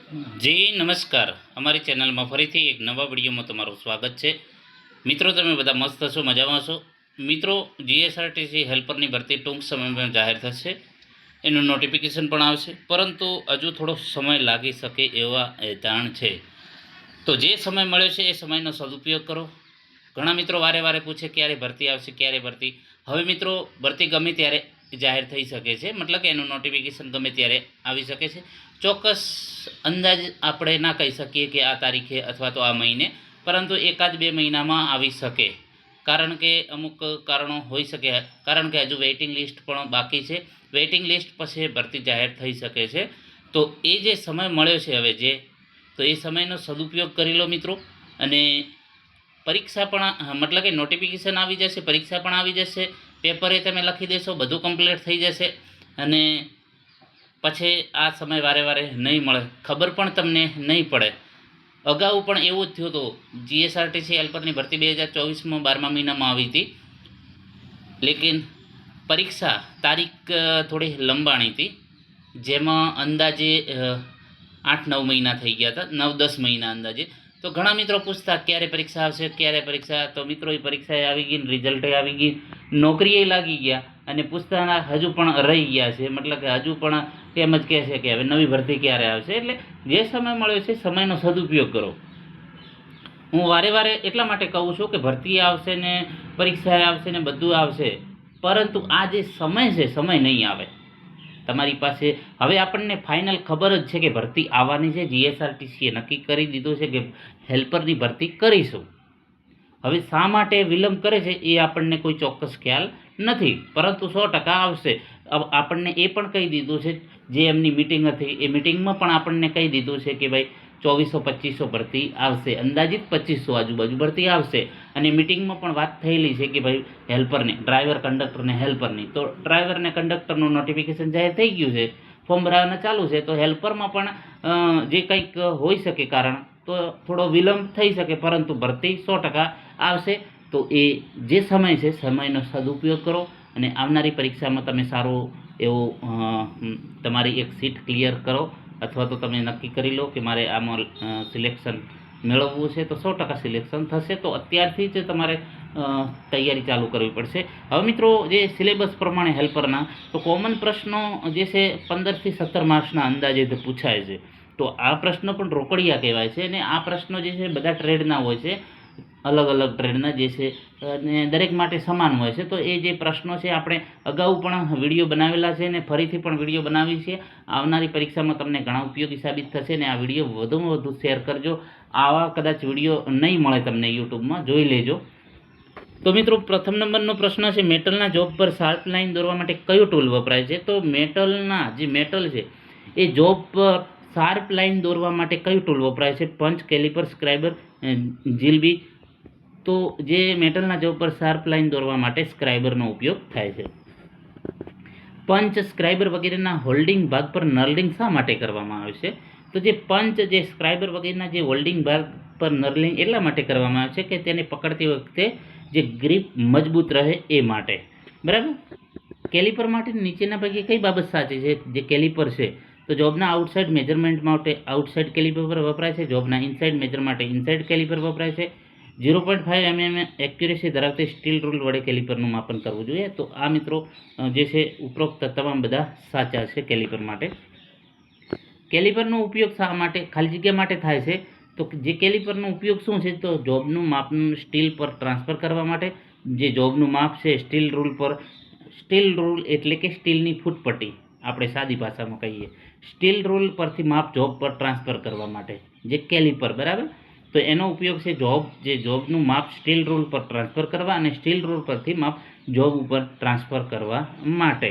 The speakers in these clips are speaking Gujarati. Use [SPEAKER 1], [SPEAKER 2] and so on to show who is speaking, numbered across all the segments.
[SPEAKER 1] જી નમસ્કાર, અમારી ચેનલમાં ફરીથી એક નવા વિડીયોમાં તમારું સ્વાગત છે. મિત્રો, તમે બધા મસ્ત છો, મજામાં છો? મિત્રો, જીએસઆરટીસી હેલ્પરની ભરતી ટૂંક સમયમાં જાહેર થશે. એનું નોટિફિકેશન પણ આવશે, પરંતુ હજુ થોડો સમય લાગી શકે એવા જાણ છે. તો જે સમય મળ્યો છે એ સમયનો સદુપયોગ કરો. ઘણા મિત્રો વારે વારે પૂછે ક્યારે ભરતી આવશે, ક્યારે ભરતી. હવે મિત્રો, ભરતી ગમે ત્યારે જાહેર થઈ શકે છે, મતલબ કે એનું નોટિફિકેશન ગમે ત્યારે આવી શકે છે. ચોક્કસ અંદાજ આપણે ના કહી શકીએ કે આ તારીખે અથવા તો આ મહિને, પરંતુ એકાદ બે મહિનામાં આવી શકે. કારણ કે અમુક કારણો હોઈ શકે, કારણ કે હજુ વેઇટિંગ લિસ્ટ પણ બાકી છે. વેઇટિંગ લિસ્ટ પછી ભરતી જાહેર થઈ શકે છે. તો એ જે સમય મળ્યો છે હવે તો એ સમયનો સદુપયોગ કરી લો મિત્રો. અને પરીક્ષા પણ મતલબ કે નોટિફિકેશન આવી જશે, પરીક્ષા પણ આવી જશે, પેપરે તમે લખી દેશો, બધું કમ્પ્લીટ થઈ જશે. અને પછી આ સમય વારે વારે નહીં મળે, ખબર પણ તમને નહીં પડે. અગાઉ પણ એવું જ થયું હતું. જીએસઆરટીસી હેલ્પરની ભરતી 2024માં 12મા મહિનામાં આવી હતી, લેકિન પરીક્ષા તારીખ થોડી લંબાણી હતી, જેમાં અંદાજે 8-9 મહિના થઈ ગયા હતા, 9-10 મહિના અંદાજે. તો ઘણા મિત્રો પૂછતા ક્યારે પરીક્ષા આવશે, ક્યારે પરીક્ષા. તો મિત્રો, એ પરીક્ષાએ આવી ગઈ, રિઝલ્ટે આવી ગઈ, નોકરીએ લાગી ગયા, અને પૂછતાના હજુ પણ રહી ગયા છે. મતલબ કે હજુ પણ એમ જ કહે છે કે હવે નવી ભરતી ક્યારે આવશે. એટલે જે સમય મળ્યો છે સમયનો સદુપયોગ કરો. હું વારે વારે એટલા માટે કહું છું કે ભરતી આવશે ને પરીક્ષા આવશે ને બધું આવશે, પરંતુ આ જે સમય છે, સમય નહીં આવે તમારી પાસે. હવે આપણને ફાઇનલ ખબર જ છે કે ભરતી આવવાની છે. જીએસઆરટીસીએ નક્કી કરી દીધું છે કે હેલ્પરની ભરતી કરીશું. હવે શા માટે વિલંબ કરે છે એ આપણને કોઈ ચોક્કસ ખ્યાલ નથી, પરંતુ 100% આવશે. આપણને એ પણ કહી દીધું છે, જે એમની મિટિંગ હતી એ મિટિંગમાં પણ આપણને કહી દીધું છે કે ભાઈ 2400-2500 ભરતી આવશે, અંદાજિત 2500 આજુબાજુ ભરતી આવશે. અને મિટિંગમાં પણ વાત થયેલી છે કે ભાઈ હેલ્પરને, ડ્રાઈવર, કંડક્ટરને, હેલ્પરની. તો ડ્રાઈવર ને કંડક્ટરનું નોટિફિકેશન જાહેર થઈ ગયું છે, ફોર્મ ભરવાના ચાલુ છે. તો હેલ્પરમાં પણ જે કંઈક હોઈ શકે કારણ, તો થોડો વિલંબ થઈ શકે, પરંતુ ભરતી 100% આવશે. તો એ જે સમય છે સમયનો સદુપયોગ કરો, અને આવનારી પરીક્ષામાં તમે સારો એવો તમારી એક સીટ ક્લિયર કરો, અથવા તો તમે નક્કી કરી લો કે મારે આમાં સિલેક્શન મેળવવું છે. તો 100% સિલેક્શન થશે. તો અત્યારથી જ તમારે તૈયારી ચાલુ કરવી પડશે. હવે મિત્રો, જે સિલેબસ પ્રમાણે હેલ્પરના તો કોમન પ્રશ્નો જે છે 15થી 17 માર્ક્સના અંદાજે પૂછાય છે. તો આ પ્રશ્નો પણ રોકડિયા કહેવાય છે, અને આ પ્રશ્નો જે છે બધા ટ્રેડના હોય છે, અલગ અલગ ટ્રેડના જે છે, અને દરેક માટે સમાન હોય છે. તો એ જે પ્રશ્નો છે આપણે અગાઉ પણ વિડીયો બનાવેલા છે, અને ફરીથી પણ વિડીયો બનાવી છે. આવનારી પરીક્ષામાં તમને ઘણા ઉપયોગી સાબિત થશે. અને આ વિડીયો વધુમાં વધુ શેર કરજો. આવા કદાચ વિડીયો નહીં મળે તમને યુટ્યુબમાં, જોઈ લેજો. તો મિત્રો, પ્રથમ નંબરનો પ્રશ્ન છે, મેટલના જોબ પર શાર્પ લાઇન દોરવા માટે કયું ટૂલ વપરાય છે? તો મેટલના જે મેટલ છે એ જોબ પર શાર્પ લાઇન દોરવા માટે કયું ટૂલ વપરાય છે? પંચ, કેલિપર, સ્ક્રાઇબર, જીલબી. તો જે મેટલના જોબ પર શાર્પ લાઇન દોરવા માટે સ્ક્રાઇબરનો ઉપયોગ થાય છે. પંચ, સ્ક્રાઇબર વગેરેના હોલ્ડિંગ ભાગ પર નર્લિંગ શા માટે કરવામાં આવે છે? તો જે પંચ, જે સ્ક્રાઇબર વગેરેના જે હોલ્ડિંગ ભાગ પર નર્લિંગ એટલા માટે કરવામાં આવે છે કે તેને પકડતી વખતે જે ગ્રીપ મજબૂત રહે એ માટે. બરાબર. કેલિપર માટે નીચેના પૈકી કઈ બાબત સાચી છે? જે કેલિપર છે તો જોબના આઉટસાઇડ મેજરમેન્ટ માટે આઉટસાઇડ કેલિપર વપરાય છે, જોબના ઇનસાઇડ મેજર માટે ઇનસાઇડ કેલિપર વપરાય છે. 0.5 mm એક્યુરેસી ધરાવતી સ્ટીલ રૂલ વડે કેલિપરનું માપન કરવું જોઈએ. તો આ મિત્રો જે છે ઉપરોક્ત તમામ બધા સાચા છે કેલિપર માટે. કેલિપરનો ઉપયોગ શા માટે, ખાલી જગ્યા માટે થાય છે? તો જે કેલિપરનો ઉપયોગ શું છે? તો જોબનું માપનું સ્ટીલ પર ટ્રાન્સફર કરવા માટે. જે જોબનું માપ છે સ્ટીલ રૂલ પર, સ્ટીલ રૂલ એટલે કે સ્ટીલની ફૂટપટ્ટી, આપણે સાદી ભાષામાં કહીએ, સ્ટીલ રૂલ પરથી માપ જોબ પર ટ્રાન્સફર કરવા માટે જે કેલિપર. બરાબર. તો એનો ઉપયોગ છે જોબનું માપ સ્ટીલ રૂલ પર ટ્રાન્સફર કરવા, અને સ્ટીલ રૂલ પરથી માપ જોબ ઉપર ટ્રાન્સફર કરવા માટે.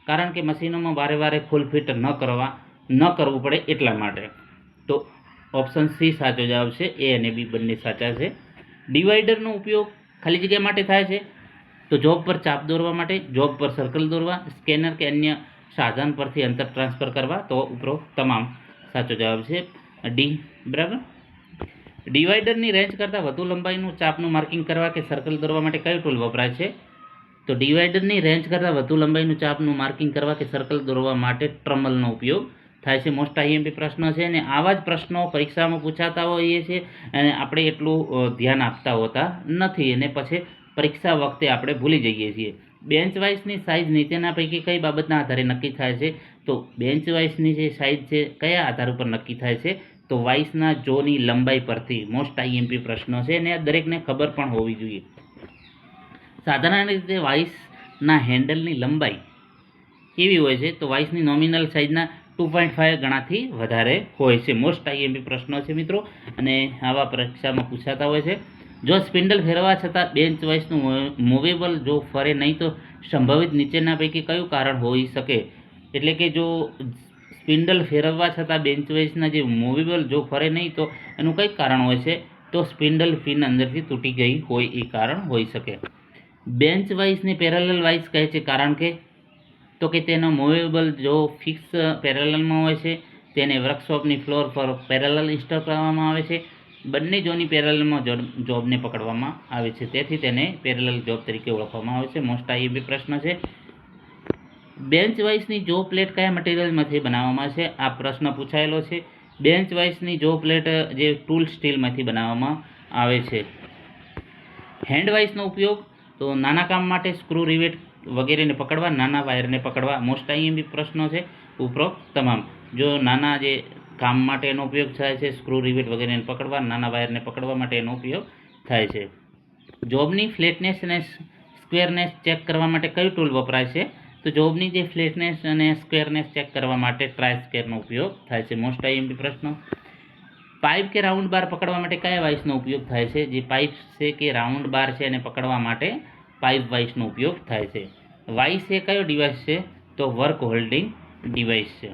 [SPEAKER 1] કારણ કે મશીનોમાં વારે વારે ફૂલ ફિટ ન કરવું પડે એટલા માટે. તો ઓપ્શન સી સાચો જવાબ છે. એ અને બી બંને સાચા છે. ડિવાઈડરનો ઉપયોગ ખાલી જગ્યા માટે થાય છે. તો જોબ પર ચાપ દોરવા માટે, જોબ પર સર્કલ દોરવા, સ્કેનર કે અન્ય સાધન પરથી અંતર ટ્રાન્સફર કરવા. તો ઉપરોક્ત તમામ સાચો જવાબ છે ડી. બરાબર. ડિવાઈડરની રેન્જ કરતાં વધુ લંબાઈનું ચાપનું માર્કિંગ કરવા કે સર્કલ દોરવા માટે કયો ટૂલ વપરાય છે? તો ડિવાઈડરની રેન્જ કરતાં વધુ લંબાઈનું ચાપનું માર્કિંગ કરવા કે સર્કલ દોરવા માટે ટ્રમલનો ઉપયોગ થાય છે. મોસ્ટ આઈએમપી પ્રશ્ન છે અને આવા જ પ્રશ્નો પરીક્ષામાં પૂછાતા હોઈએ છે અને આપણે એટલું ધ્યાન આપતા હોતા નથી અને પછી પરીક્ષા વખતે આપણે ભૂલી જઈએ છીએ. બેન્ચ વાઇઝની સાઇઝ નીચેના પૈકી કઈ બાબતના આધારે નક્કી થાય છે? તો બેન્ચ વાઇઝની જે સાઇઝ છે કયા આધાર ઉપર નક્કી થાય છે? તો વાઇસના જોની લંબાઈ પરથી. મોસ્ટ આઈએમપી પ્રશ્નો છે અને આ દરેકને ખબર પણ હોવી જોઈએ. સાધારણ રીતે વાઇસના હેન્ડલની લંબાઈ કેવી હોય છે? તો વાઇસની નોમિનલ સાઇઝના 2.5 ગણાથી વધારે હોય છે. મોસ્ટ આઈએમપી પ્રશ્નો છે મિત્રો અને આવા પરીક્ષામાં પૂછાતા હોય છે. જો સ્પિન્ડલ ફેરવવા છતાં બેન્ચ વાઇસનું મૂવેબલ જો ફરે નહીં તો સંભવિત નીચેના પૈકી કયું કારણ હોઈ શકે? એટલે કે જો સ્પિન્ડલ ફેરવવા છતાં બેન્ચ વાઇસના જે મૂવેબલ જો ફરે નહીં તો એનું કંઈક કારણ હોય છે? તો સ્પિન્ડલ પિન અંદરથી તૂટી ગઈ હોય એ કારણ હોઈ શકે. બેન્ચ વાઇસને પેરેલલ વાઇસ કહે છે કારણ કે તો કે તેનો મૂવેબલ જો ફિક્સ પેરેલલમાં હોય છે. તેને વર્કશોપની ફ્લોર પર પેરેલલ ઇન્સ્ટોલ કરવામાં આવે છે. બંને જોની પેરેલલમાં જોબને પકડવામાં આવે છે, તેથી તેને પેરેલલ જોબ તરીકે ઓળખવામાં આવે છે. મોસ્ટ આઈએમપી પ્રશ્ન છે. બેન્ચ વાઇસની જો પ્લેટ કયા મટીરિયલમાંથી બનાવવામાં આવે છે? આ પ્રશ્ન પૂછાયેલો છે. બેન્ચ વાઇસની જો પ્લેટ જે ટૂલ સ્ટીલમાંથી બનાવવામાં આવે છે. હેન્ડ વાઇસનો ઉપયોગ તો નાના કામ માટે સ્ક્રૂ રિવેટ વગેરેને પકડવા, નાના વાયરને પકડવા. મોસ્ટ આઈએમપી પ્રશ્નો છે. ઉપરોક્ત તમામ જો નાના જે કામ માટે એનો ઉપયોગ થાય છે, સ્ક્રૂ રિવેટ વગેરેને પકડવા, નાના વાયરને પકડવા માટે એનો ઉપયોગ થાય છે. જોબની ફ્લેટનેસ અને સ્ક્વેરનેસ ચેક કરવા માટે કયું ટૂલ વપરાય છે? તો જોબની જે ફ્લેટનેસ અને સ્ક્વેરનેસ ચેક કરવા માટે ટ્રાય સ્ક્વેરનો ઉપયોગ થાય છે. મોસ્ટ આઈએમપી પ્રશ્નો. પાઇપ કે રાઉન્ડ બાર પકડવા માટે કયા વાઇસનો ઉપયોગ થાય છે? જે પાઇપ છે કે રાઉન્ડ બાર છે એને પકડવા માટે પાઇપ વાઇસનો ઉપયોગ થાય છે. વાઇસ એ કયો ડિવાઇસ છે? તો વર્ક હોલ્ડિંગ ડિવાઇસ છે.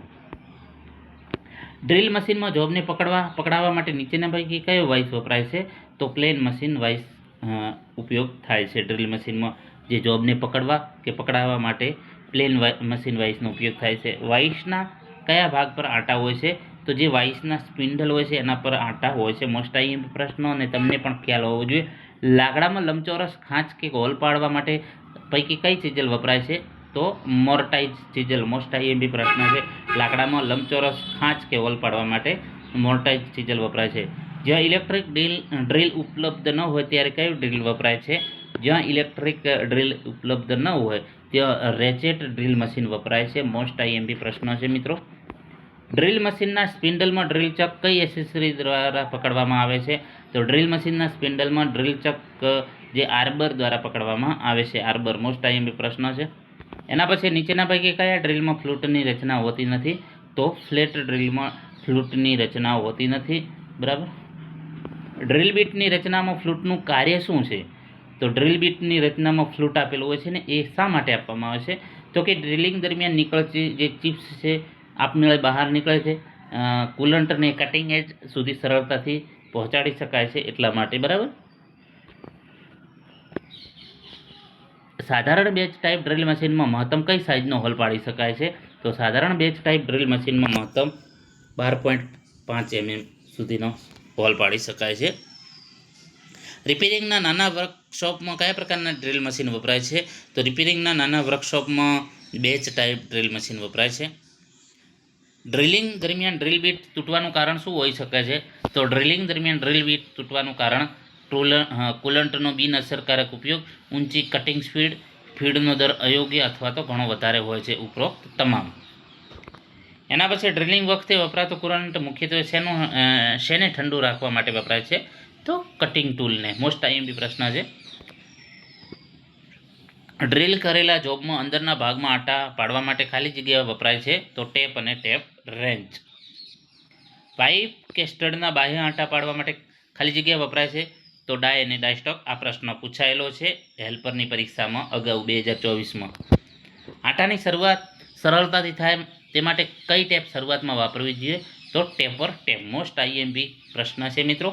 [SPEAKER 1] ડ્રિલ મશીનમાં જોબને પકડાવવા માટે નીચેના પૈકી કયો વાઇસ વપરાય છે? તો પ્લેન મશીન વાઇસ ઉપયોગ થાય છે. ડ્રિલ મશીનમાં જે જોબને પકડવા કે પકડાવવા માટે પ્લેન મશીન વાઇસનો ઉપયોગ થાય છે. વાઇસના કયા ભાગ પર આંટા હોય છે? તો જે વાઇસના સ્પિન્ડલ હોય છે એના પર આંટા હોય છે. મોસ્ટ આઈએમપી પ્રશ્નો અને તમને પણ ખ્યાલ હોવો જોઈએ. લાકડામાં લંબચોરસ ખાંચ કે હોલ પાડવા માટે પૈકી કઈ ચીજલ વપરાય છે? તો મોર્ટાઇઝ ચીજલ. મોસ્ટ આઈએમપી પ્રશ્ન છે. લાકડામાં લંબચોરસ ખાંચ કે હોલ પાડવા માટે મોર્ટાઇઝ ચીજલ વપરાય છે. જ્યાં ઇલેક્ટ્રિક ડ્રિલ ઉપલબ્ધ ન હોય ત્યારે કયું ડ્રિલ વપરાય છે? જ્યાં ઇલેક્ટ્રિક ડ્રિલ ઉપલબ્ધ ન હોય ત્યાં રેચેટ ડ્રિલ મશીન વપરાય છે. મોસ્ટ આઈએમપી પ્રશ્ન છે મિત્રો. ડ્રિલ મશીનના સ્પિન્ડલમાં ડ્રિલ ચક કઈ એસેસરી દ્વારા પકડવામાં આવે છે? તો ડ્રિલ મશીનના સ્પિન્ડલમાં ડ્રિલ ચક જે આર્બર દ્વારા પકડવામાં આવે છે. આર્બર. મોસ્ટ આઈએમપી પ્રશ્ન છે. એના પછી નીચેના પૈકી કયા ડ્રિલમાં ફ્લૂટની રચના હોતી નથી? તો ફ્લેટ ડ્રિલમાં ફ્લૂટની રચના હોતી નથી. બરાબર. ડ્રિલ બીટની રચનામાં ફ્લૂટનું કાર્ય શું છે? તો ડ્રિલ બીટની રચનામાં ફ્લૂટ આપેલું હોય છે ને એ શા માટે આપવામાં આવે છે? તો કે ડ્રિલિંગ દરમિયાન નીકળતી જે ચિપ્સ છે આપમેળે બહાર નીકળે છે, કુલન્ટને કટિંગ એજ સુધી સરળતાથી પહોંચાડી શકાય છે એટલા માટે. બરાબર. સાધારણ બેચ ટાઈપ ડ્રિલ મશીનમાં મહત્તમ કઈ સાઇઝનો હોલ પાડી શકાય છે? તો સાધારણ બેચ ટાઈપ ડ્રિલ મશીનમાં મહત્તમ 12.5 mm સુધીનો હોલ પાડી શકાય છે. રિપેરિંગના નાના વર્કશોપમાં કયા પ્રકારના ડ્રિલ મશીન વપરાય છે? તો રિપેરિંગના નાના વર્કશોપમાં બેચ ટાઈપ ડ્રિલ મશીન વપરાય છે. ડ્રિલિંગ દરમિયાન ડ્રિલ બીટ તૂટવાનું કારણ શું હોઈ શકે છે? તો ડ્રિલિંગ દરમિયાન ડ્રિલ બીટ તૂટવાનું કારણ કુલન્ટનો બિનઅસરકારક ઉપયોગ, ઊંચી કટિંગ સ્પીડ, ફીડનો દર અયોગ્ય અથવા તો ઘણો વધારે હોય છે. ઉપરોક્ત તમામ. એના પછી ડ્રિલિંગ વખતે વપરાતો કુલન્ટ મુખ્યત્વે શેને ઠંડુ રાખવા માટે વપરાય છે? તો કટિંગ ટૂલને. મોસ્ટ આઈએમપી પ્રશ્ન છે. ડ્રિલ કરેલા જોબમાં અંદરના ભાગમાં આંટા પાડવા માટે ખાલી જગ્યા વપરાય છે? તો ટેપ અને ટેપ રેન્ચ. પાઇપ કે સ્ટડના બાહ્ય આંટા પાડવા માટે ખાલી જગ્યા વપરાય છે? તો ડાય અને ડાયસ્ટોક. આ પ્રશ્ન પૂછાયેલો છે હેલ્પરની પરીક્ષામાં અગાઉ 2024માં. આંટાની શરૂઆત સરળતાથી થાય તે માટે કઈ ટેપ શરૂઆતમાં વાપરવી જોઈએ? તો ટેપર ટેપ. મોસ્ટ આઈએમપી પ્રશ્ન છે મિત્રો.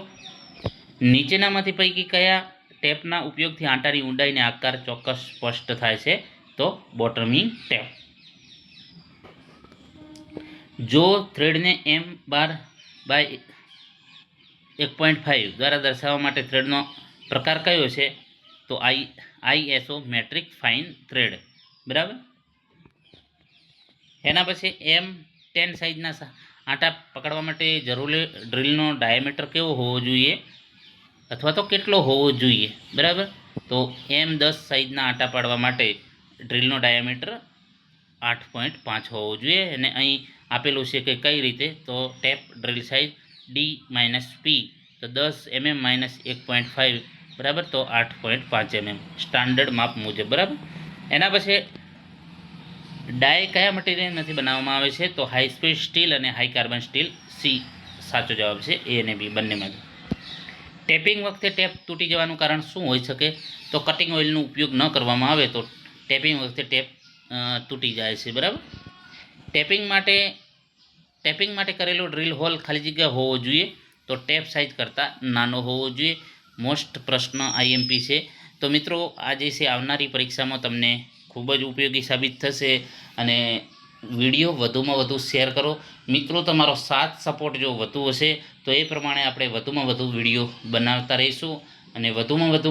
[SPEAKER 1] નીચેનામાંથી પૈકી કયા ટેપના ઉપયોગથી આંટાની ઊંડાઈને આકાર ચોક્કસ સ્પષ્ટ થાય છે? તો બોટમિંગ ટેપ. જો થ્રેડને M/1.5 દ્વારા દર્શાવવા માટે થ્રેડનો પ્રકાર કયો છે? તો ISO મેટ્રિક ફાઇન થ્રેડ. બરાબર. એના પછી 10 સાઇઝના આટા પકડવા માટે જરૂરી ડ્રીલનો ડાયામીટર કેવો હોવો જોઈએ અથવા તો કેટલો હોવો જોઈએ, બરાબર? તો M10 સાઇઝના આટા પાડવા માટે ડ્રીલનો ડાયામીટર 8.5 હોવો જોઈએ. અને અહીં આપેલું છે કે કઈ રીતે, તો ટેપ ડ્રીલ સાઇઝ D-P, તો 10 mm -1.5, બરાબર? તો 8.5 mm સ્ટાન્ડર્ડ માપ મુજબ, બરાબર? એના પછી ડાય કયા મટીરિયલમાંથી બનાવવામાં આવે છે, તો હાઈ સ્પીડ સ્ટીલ અને હાઈ કાર્બન સ્ટીલ. સી સાચો જવાબ છે, એ અને બી બંનેમાંથી. ટેપિંગ વખતે ટેપ તૂટી જવાનું કારણ શું હોઈ શકે, તો કટિંગ ઓઇલનો ઉપયોગ ન કરવામાં આવે તો ટેપિંગ વખતે ટેપ તૂટી જાય છે, બરાબર? ટેપિંગ માટે કરેલો ડ્રીલ હોલ ખાલી જગ્યા હોવો જોઈએ, તો ટેપ સાઇઝ કરતાં નાનો હોવો જોઈએ. મોસ્ટ પ્રશ્ન IMP છે. તો મિત્રો આ જે છે આવનારી પરીક્ષામાં તમને ખૂબ જ ઉપયોગી સાબિત થશે. અને વિડીયો વધુમાં વધુ શેર કરો. મિત્રો તમારો સાથ સપોર્ટ જો વધુ હશે તો એ પ્રમાણે આપણે વધુમાં વધુ વિડીયો બનાવતા રહીશું. અને વધુમાં વધુ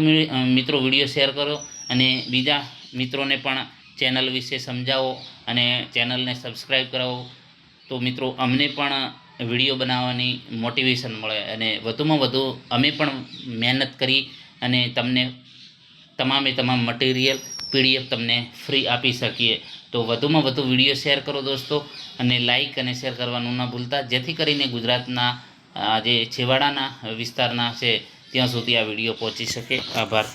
[SPEAKER 1] મિત્રો વિડીયો શેર કરો અને બીજા મિત્રોને પણ ચેનલ વિશે સમજાવો અને ચેનલને સબસ્ક્રાઈબ કરાવો. તો મિત્રો અમને પણ વિડીયો બનાવવાની મોટિવેશન મળે અને વધુમાં વધુ અમે પણ મહેનત કરી અને તમને તમામ મટીરિયલ PDF તમને ફ્રી આપી શકીએ. તો વધુમાં વધુ વિડીયો શેર કરો દોસ્તો, અને લાઈક અને શેર કરવાનું ન ભૂલતા, જેથી કરીને ગુજરાતના જે છેવાડાના વિસ્તારના છે ત્યાં સુધી આ વિડીયો પહોંચી શકે. આભાર.